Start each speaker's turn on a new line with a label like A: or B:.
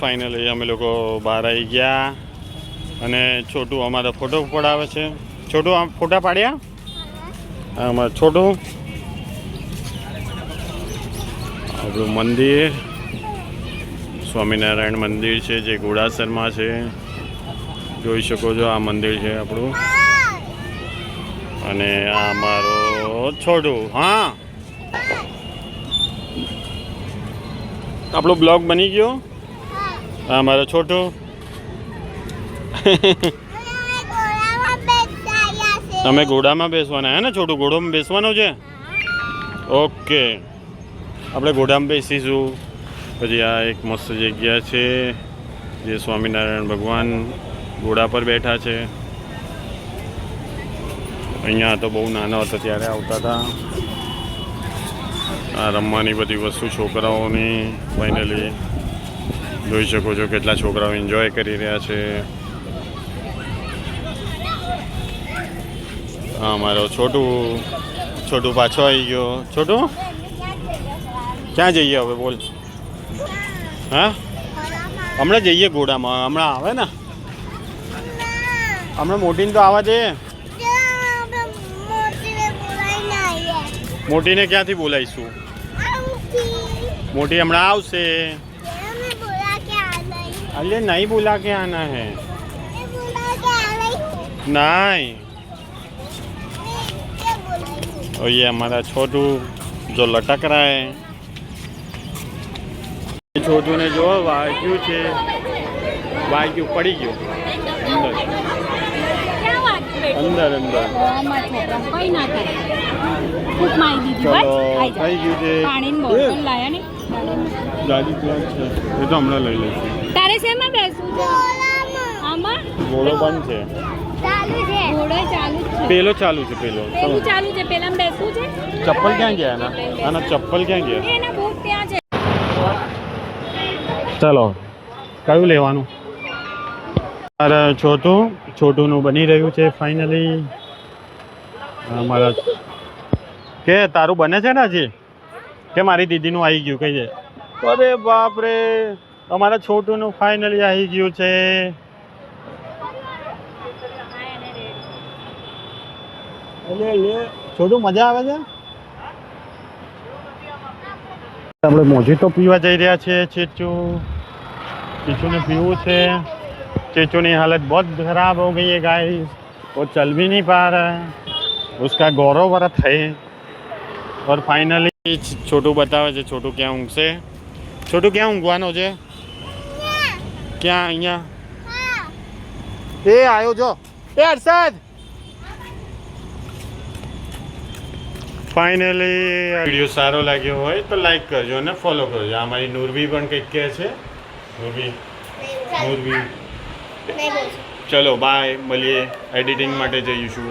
A: Finally અમે લોકો બહાર આવી ગયા અને છોટું અમારા ફોટો પડાવે છે. છોટું આમ ફોટા પાડ્યા અમારે છોટું. આપણું મંદિર સ્વામિનારાયણ મંદિર છે જે ઘોડાસરમાં છે. જોઈ શકો છો આ મંદિર છે આપણું. અને આ અમારો છોટું. હા આપણો બ્લોગ બની ગયો. આ અમારો છોટું. તમે ઘોડામાં બેસવાના હે ને છોટું? ઘોડામાં બેસવાનું છે. ઓકે આપણે ઘોડામાં બેસીશું. પછી આ એક મસ્ત જગ્યા છે જે સ્વામિનારાયણ ભગવાન ઘોડા પર બેઠા છે. અહીંયા તો બહુ નાનો હતો ત્યારે આવતા હતા. આ રમવાની બધી વસ્તુ છોકરાઓની ફાઇનલી જોઈ શકો છો કેટલા છોકરાઓ એન્જોય કરી રહ્યા છે. હા મારો છોટું પાછો આવી ગયો. છોટું ક્યાં જઈએ હવે બોલ? હા હમણાં જઈએ ઘોડામાં. હમણાં આવે ને હમણાં મોટીને તો આવવા દે. મોટીને ક્યાંથી બોલાવીશું? મોટી હમણાં આવશે. अरे नहीं बुला के आना है. नहीं और ये हमारा छोटू जो लटक रहा है. छोटू ने जो वाग्यू છે વાગ્યું પડી ગયું અંદર અંદર થઈ ગયું છે. ગાડી ક્યાં છે એ તો હમણાં લઈ લઈશું.
B: તારે શેમાં બેસવું છે? આમાં
A: ઘોડો બંધ છે.
B: ચાલુ છે. ઘોડો ચાલુ છે.
A: પેલો ચાલુ છે. પેલું
B: ચાલુ છે. પેલામાં બેસવું છે.
A: ચપ્પલ ક્યાં ગયા એના? આના ચપ્પલ ક્યાં ગયા?
B: એના બૂટ ત્યાં છે.
A: ચાલો કયું લેવાનું? મારા છોટુનું બની રહ્યું છે ફાઇનલી. મારા કે તારું બને છે ને હજી? કે મારી દીદીનું આવી ગયું કઈ છે? અરે બાપ રે અમારા છોટુનું ફાઇનલી આવી ગયું છે. છોટું મજા આવે છે. આપણે મોજીટો પીવા જઈ રહ્યા છીએ. चीचू ने पीવું છે. चीचू की हालत बहुत खराब हो गई है गाइस. वो चल भी नहीं पा रहा है. उसका गौरव व्रत है. और फाइनली छोटू बतावे છે छोटू ક્યાં ઊંઘશે. छोटू ક્યાં ઊંઘવાનો છે? ક્યાં? અહીંયા એ આવ્યો જો. એ હર્ષદ ફાઇનલી વિડીયો સારો લાગ્યો હોય તો લાઈક કરજો અને ફોલો કરજો. આ મારી નૂરવી પણ કંઈક કહે છે. નૂરવી ચલો બાય મળીએ. એડિટિંગ માટે જઈશું.